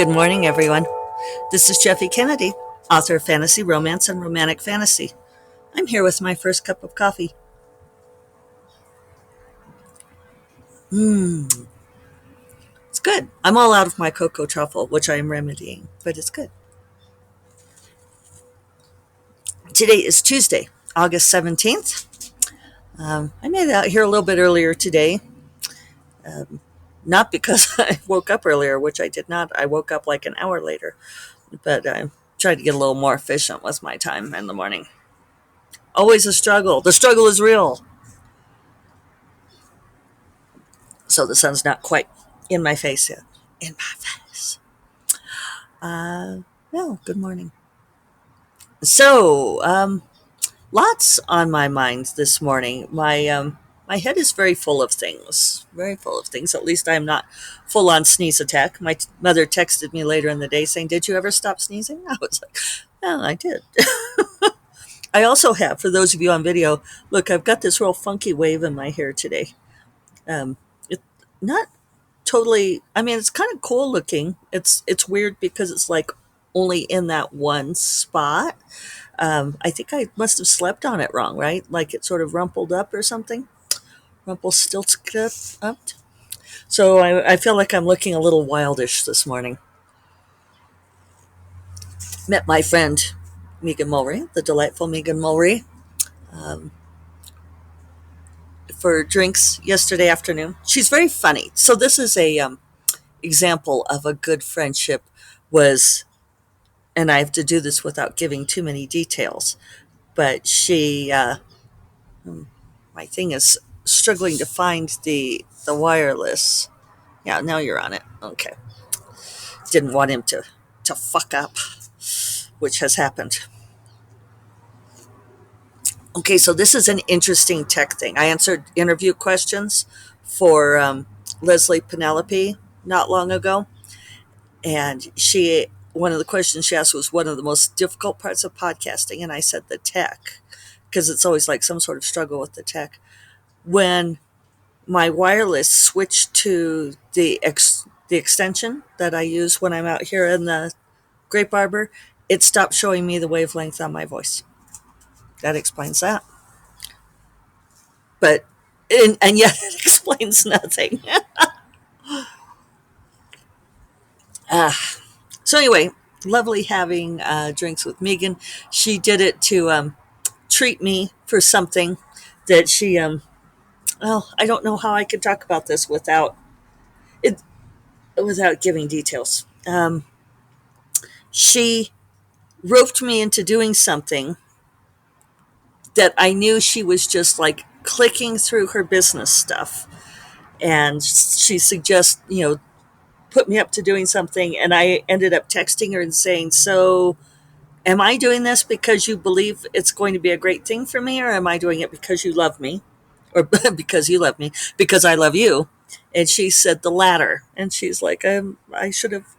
Good morning, everyone. This is Jeffe Kennedy, author of fantasy romance and romantic fantasy. I'm here with my first cup of coffee. It's good. I'm all out of my cocoa truffle, which I am remedying, but it's good. Today is Tuesday, August 17th. I made it out here a little bit earlier today. Not because I woke up earlier, which I did not. I woke up like an hour later, but I tried to get a little more efficient with my time in the morning. Always a struggle. The struggle is real. So the sun's not quite in my face yet. In my face. No, good morning. So, lots on my mind this morning. My head is very full of things. Very full of things. At least I'm not full on sneeze attack. My mother texted me later in the day saying, "Did you ever stop sneezing?" I was like, "No, I did." I also have, for those of you on video, look, I've got this real funky wave in my hair today. It not totally. I mean, it's kind of cool looking. It's weird because it's like only in that one spot. I think I must have slept on it wrong, right? Like it sort of rumpled up or something. Rumpelstiltskin up. So I feel like I'm looking a little wildish this morning. Met my friend Megan Mulry, the delightful Megan Mulry, um, for drinks yesterday afternoon. She's very funny. So this is a example of a good friendship. Was and I have to do this without giving too many details. But my thing is struggling to find the wireless. Yeah, now you're on it. Okay. Didn't want him to fuck up, which has happened. Okay, so this is an interesting tech thing. I answered interview questions for Leslie Penelope not long ago, and one of the questions she asked was one of the most difficult parts of podcasting, and I said the tech, because it's always like some sort of struggle with the tech. When my wireless switched to the extension that I use when I'm out here in the Grape Arbor, it stopped showing me the wavelength on my voice. That explains that. But and yet it explains nothing. So anyway, lovely having drinks with Megan. She did it to treat me for something that she well, I don't know how I could talk about this it without giving details. She roped me into doing something that I knew she was just like clicking through her business stuff. And she suggests, put me up to doing something. And I ended up texting her and saying, "So, am I doing this because you believe it's going to be a great thing for me? Or am I doing it because you love me? Or because you love me? Because I love you?" And she said the latter. And she's like, "I should have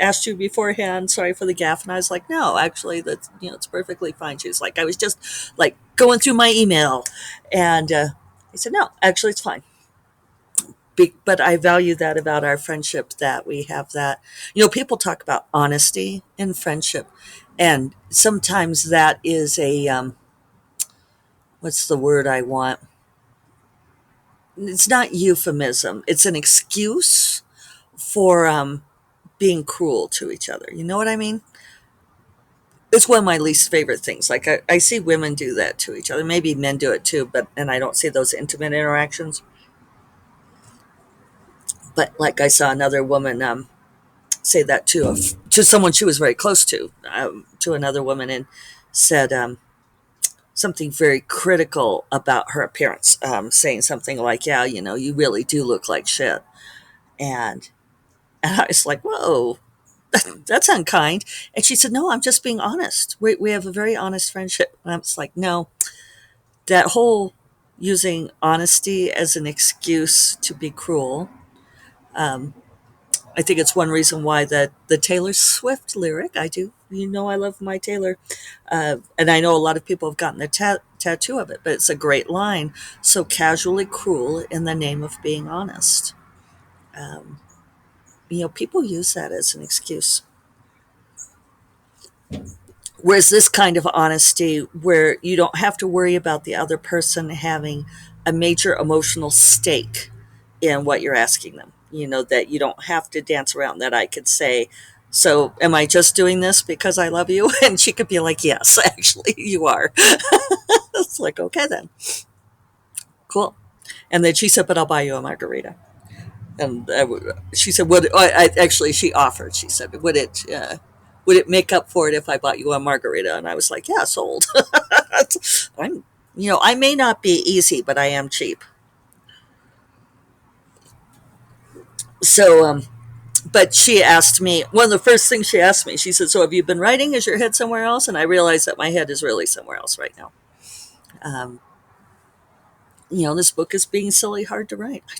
asked you beforehand. Sorry for the gaffe." And I was like, "No, actually, that's it's perfectly fine." She's like, "I was just like going through my email," and I said, "No, actually, it's fine." But I value that about our friendship, that we have that. People talk about honesty in friendship, and sometimes that is a what's the word I want? It's not euphemism. It's an excuse for being cruel to each other. You know what I mean? It's one of my least favorite things. Like I see women do that to each other. Maybe men do it too, and I don't see those intimate interactions. But like I saw another woman say that to someone she was very close to another woman, and said something very critical about her appearance, saying something like, "Yeah, you really do look like shit," and and I was like, "Whoa, that's unkind." And she said, "No, I'm just being honest. We have a very honest friendship." And I was like, "No, that whole using honesty as an excuse to be cruel." Um, I think it's one reason why the Taylor Swift lyric, I do, I love my Taylor. And I know a lot of people have gotten a tattoo of it, but it's a great line. "So casually cruel in the name of being honest." Um, people use that as an excuse. Whereas this kind of honesty, where you don't have to worry about the other person having a major emotional stake in what you're asking them, that you don't have to dance around, that I could say, so am I just doing this because I love you? And she could be like, yes, actually, you are. It's like, okay, then. Cool. And then she said, but I'll buy you a margarita. And she said, actually, she offered, she said, would it make up for it if I bought you a margarita? And I was like, yeah, sold. I may not be easy, but I am cheap. So, but she asked me, one of the first things she asked me, she said, so have you been writing? Is your head somewhere else? And I realized that my head is really somewhere else right now. Um, this book is being silly hard to write. I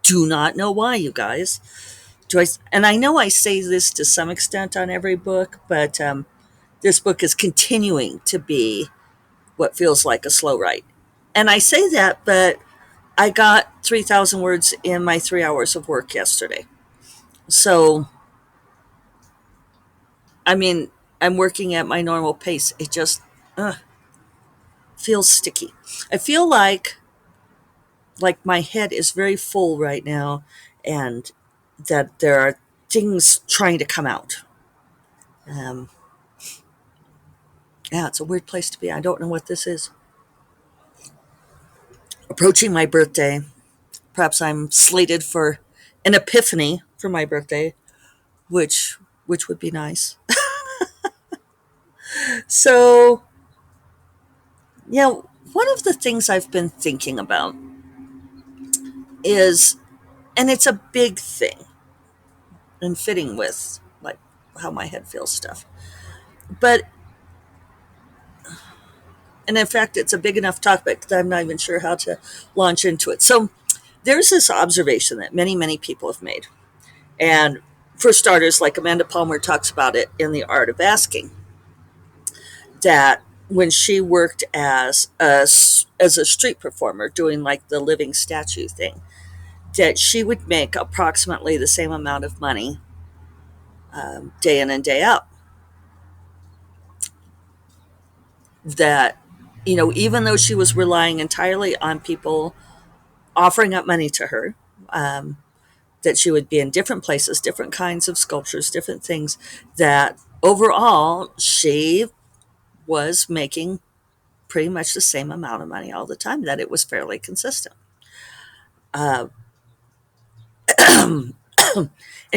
do not know why, you guys. And I know I say this to some extent on every book, but this book is continuing to be what feels like a slow write. And I say that, but I got 3,000 words in my 3 hours of work yesterday. So, I mean, I'm working at my normal pace. It just feels sticky. I feel like my head is very full right now, and that there are things trying to come out. Um, yeah, it's a weird place to be. I don't know what this is. Approaching my birthday. Perhaps I'm slated for an epiphany for my birthday, which which would be nice. So, yeah, one of the things I've been thinking about is, and it's a big thing and fitting with like how my head feels stuff. But and in fact, it's a big enough topic that I'm not even sure how to launch into it. So, there's this observation that many, many people have made. And for starters, like Amanda Palmer talks about it in The Art of Asking, that when she worked as a street performer doing like the living statue thing, that she would make approximately the same amount of money day in and day out. That even though she was relying entirely on people offering up money to her, um, that she would be in different places, different kinds of sculptures, different things, that overall she was making pretty much the same amount of money all the time, that it was fairly consistent. Uh, and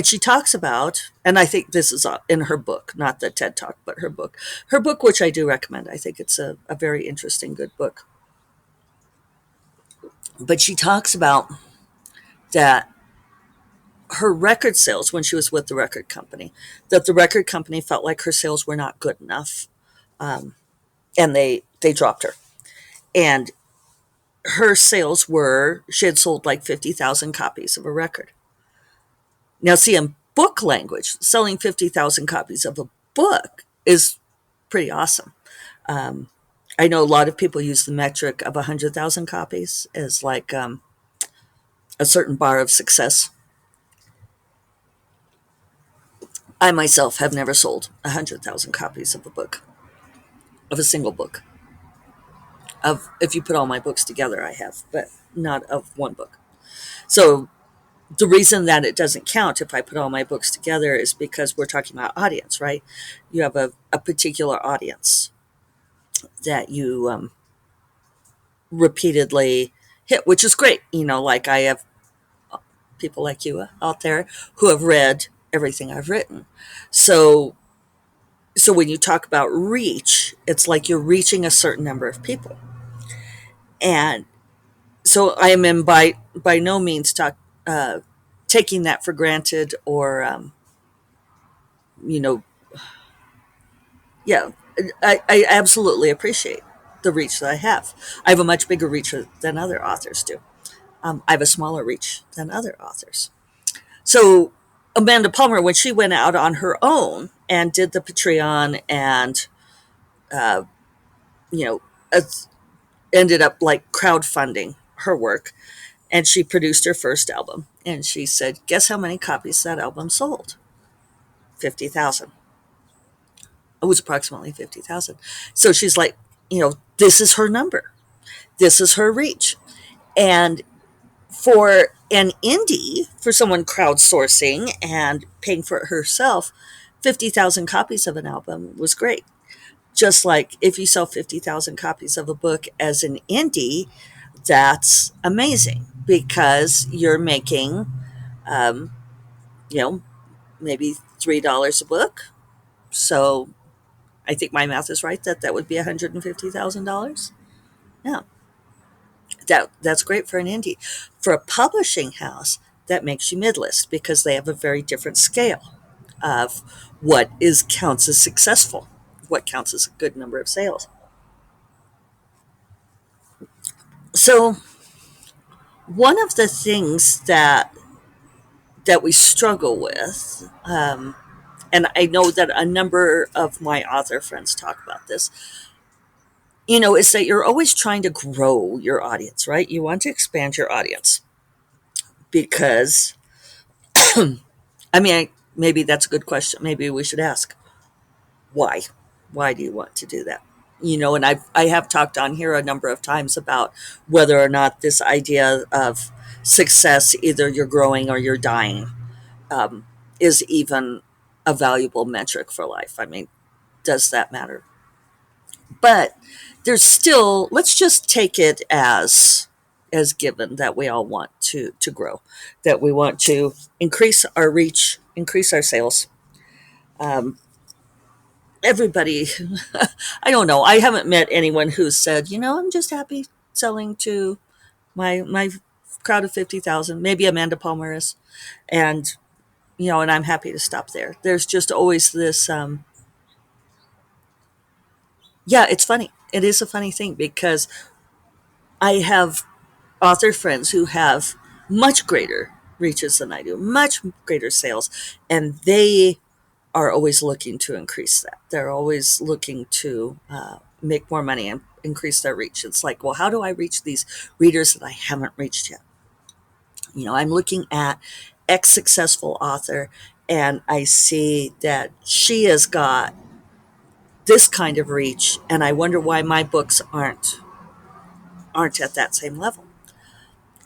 she talks about, and I think this is in her book, not the TED Talk, but her book, which I do recommend. I think it's a very interesting, good book. But she talks about that her record sales, when she was with the record company, that the record company felt like her sales were not good enough, um, and they dropped her. And her sales were, she had sold like 50,000 copies of a record. Now, see, in book language, selling 50,000 copies of a book is pretty awesome. Um, I know a lot of people use the metric of 100,000 copies as like a certain bar of success. I myself have never sold 100,000 copies of a book, of a single book. Of if you put all my books together, I have, but not of one book. So the reason that it doesn't count if I put all my books together is because we're talking about audience, right? You have a particular audience that you repeatedly hit, which is great. Like I have people like you out there who have read everything I've written. So when you talk about reach, it's like you're reaching a certain number of people. And so I am in by no means taking that for granted, or you know yeah, I absolutely appreciate the reach that I have. I have a much bigger reach than other authors do. I have a smaller reach than other authors. So Amanda Palmer, when she went out on her own and did the Patreon, and uh, you know, ended up like crowdfunding her work, And she produced her first album. And she said, guess how many copies that album sold? 50,000. It was approximately 50,000. So she's like, this is her number. This is her reach. And for an indie, for someone crowdsourcing and paying for it herself, 50,000 copies of an album was great. Just like if you sell 50,000 copies of a book as an indie, that's amazing because you're making, um, you know, maybe $3 a book. So I think my math is right that that would be $150,000. Yeah, that's great for an indie. For a publishing house, that makes you mid-list because they have a very different scale of what is counts as successful, what counts as a good number of sales. So one of the things that we struggle with, and I know that a number of my author friends talk about this, is that you're always trying to grow your audience, right? You want to expand your audience because, I mean, maybe that's a good question. Maybe we should ask why. Why do you want to do that? And I have talked on here a number of times about whether or not this idea of success, either you're growing or you're dying, um, is even a valuable metric for life. I mean, does that matter? But there's still, let's just take it as given that we all want to grow, that we want to increase our reach, increase our sales. Um, Everybody, I don't know. I haven't met anyone who said, I'm just happy selling to my crowd of 50,000. Maybe Amanda Palmer is, and and I'm happy to stop there. There's just always this. Yeah, it's funny. It is a funny thing because I have author friends who have much greater reaches than I do, much greater sales, and they are always looking to increase that. They're always looking to make more money and increase their reach. It's like, well, how do I reach these readers that I haven't reached yet? I'm looking at X successful author, and I see that she has got this kind of reach, and I wonder why my books aren't at that same level.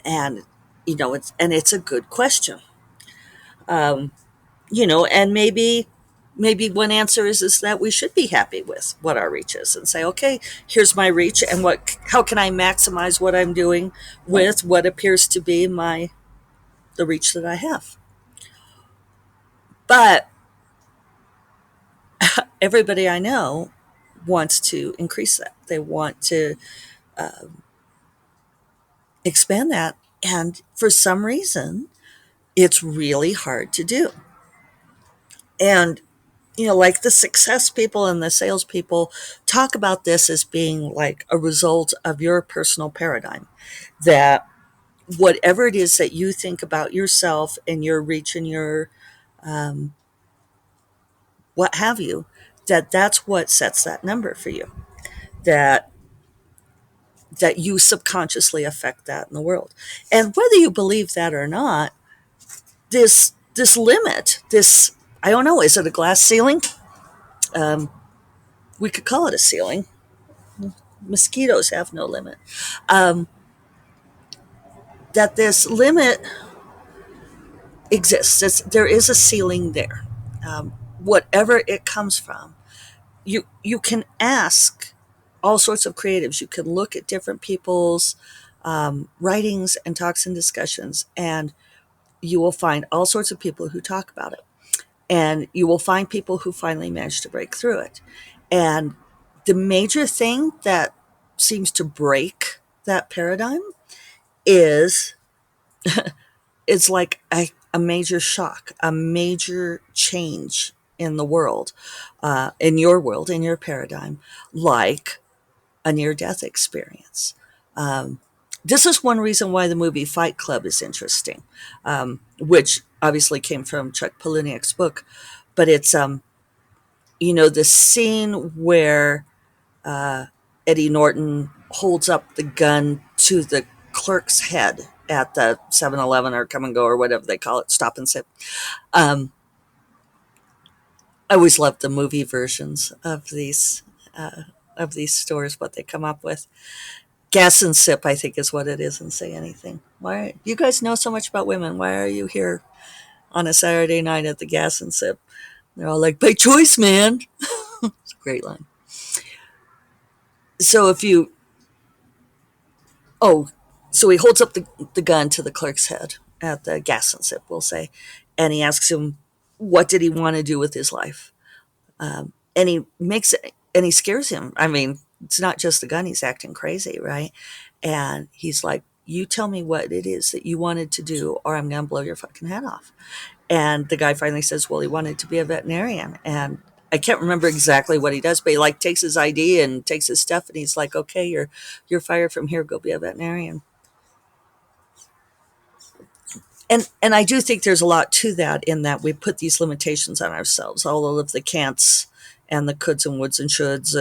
And it's a good question. Um, and maybe one answer is that we should be happy with what our reach is and say, okay, here's my reach, and how can I maximize what I'm doing with what appears to be the reach that I have. But everybody I know wants to increase that. They want to uh, expand that, and for some reason, it's really hard to do. And like the success people and the sales people talk about this as being like a result of your personal paradigm. That whatever it is that you think about yourself and your reach and your um, what have you, that's what sets that number for you. That that you subconsciously affect that in the world. And whether you believe that or not, this limit, this, I don't know, is it a glass ceiling? Um, we could call it a ceiling. Mosquitoes have no limit. Um, that this limit exists. There is a ceiling there. Whatever it comes from, you can ask all sorts of creatives. You can look at different people's writings and talks and discussions, and you will find all sorts of people who talk about it. And you will find people who finally manage to break through it. And the major thing that seems to break that paradigm is it's like a major shock, a major change in the world, in your world, in your paradigm, like a near death experience. Um, this is one reason why the movie Fight Club is interesting, which obviously came from Chuck Palahniuk's book. But it's, the scene where Eddie Norton holds up the gun to the clerk's head at the 7-Eleven or Come and Go or whatever they call it, Stop and Sip. Um, I always loved the movie versions of these stores, what they come up with. Gas and Sip, I think, is what it is, and Say Anything. Why you guys know so much about women? Why are you here on a Saturday night at the Gas and Sip? They're all like, by choice, man. It's a great line. So if you, oh, so he holds up the gun to the clerk's head at the Gas and Sip, we'll say, and he asks him, what did he want to do with his life? And he makes it, and he scares him. I mean, it's not just the gun, he's acting crazy, right? And he's like, you tell me what it is that you wanted to do, or I'm going to blow your fucking head off. And the guy finally says, well, he wanted to be a veterinarian. And I can't remember exactly what he does, but he like takes his ID and takes his stuff, and he's like, okay, you're fired from here, go be a veterinarian. And I do think there's a lot to that, in that we put these limitations on ourselves, all of the can'ts and the coulds and woulds and shoulds.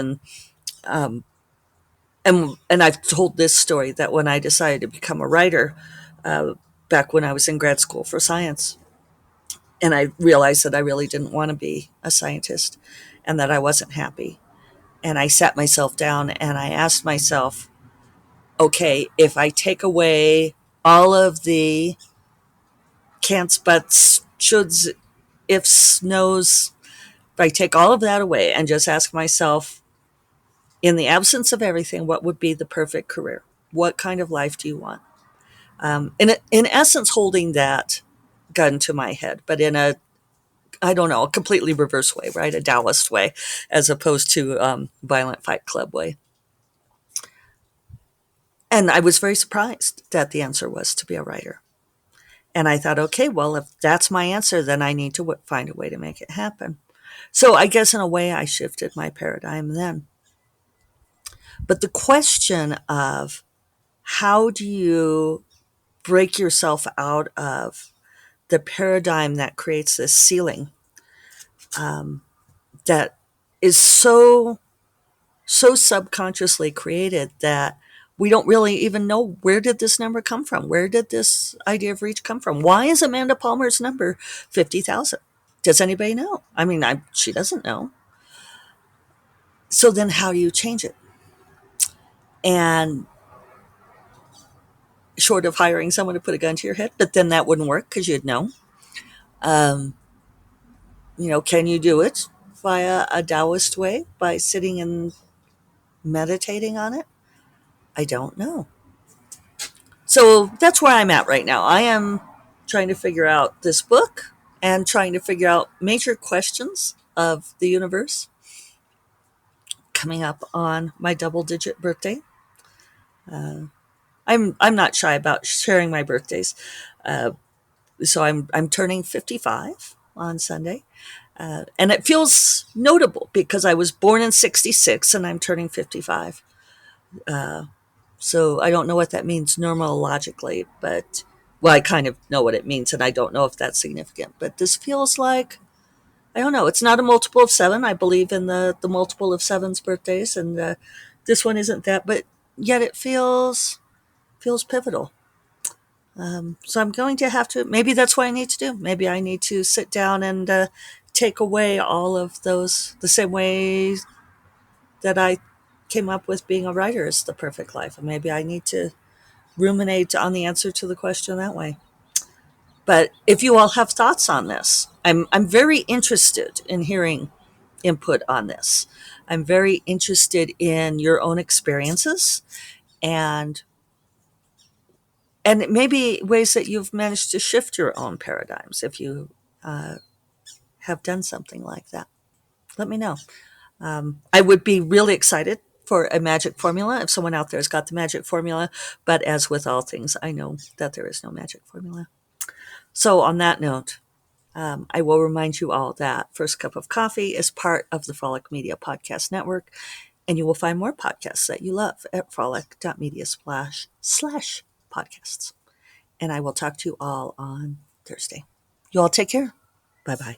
Um, and I've told this story, that when I decided to become a writer, uh, back when I was in grad school for science, and I realized that I really didn't want to be a scientist and that I wasn't happy. And I sat myself down and I asked myself, okay, if I take away all of the can'ts, buts, shoulds, ifs, nos, if I take all of that away and just ask myself, in the absence of everything, what would be the perfect career? What kind of life do you want? In essence, holding that gun to my head, but in a, I don't know, a completely reverse way, right? A Taoist way, as opposed to violent Fight Club way. And I was very surprised that the answer was to be a writer. And I thought, okay, well, if that's my answer, then I need to find a way to make it happen. So I guess in a way I shifted my paradigm then. But the question of, how do you break yourself out of the paradigm that creates this ceiling, that is so subconsciously created that we don't really even know, where did this number come from? Where did this idea of reach come from? Why is Amanda Palmer's number 50,000? Does anybody know? I mean, she doesn't know. So then how do you change it? And short of hiring someone to put a gun to your head, but then that wouldn't work because you'd know. Um, can you do it via a Taoist way, by sitting and meditating on it? I don't know. So that's where I'm at right now. I am trying to figure out this book and trying to figure out major questions of the universe, coming up on my double-digit birthday. I'm not shy about sharing my birthdays. Uh, so I'm turning 55 on Sunday. And it feels notable because I was born in 66 and I'm turning 55. So I don't know what that means numerologically, but, well, I kind of know what it means, and I don't know if that's significant. But this feels like, I don't know, it's not a multiple of seven. I believe in the multiple of seven's birthdays, and this one isn't that, but yet it feels pivotal. So I'm going to have to, maybe that's what I need to do. Maybe I need to sit down and take away all of those, the same ways that I came up with being a writer is the perfect life. And maybe I need to ruminate on the answer to the question that way. But if you all have thoughts on this, I'm very interested in hearing input on this. I'm very interested in your own experiences, and maybe ways that you've managed to shift your own paradigms, if you uh, have done something like that. Let me know. I would be really excited for a magic formula if someone out there has got the magic formula. But as with all things, I know that there is no magic formula. So on that note, I will remind you all that First Cup of Coffee is part of the Frolic Media Podcast Network, and you will find more podcasts that you love at frolic.media/podcasts. And I will talk to you all on Thursday. You all take care. Bye-bye.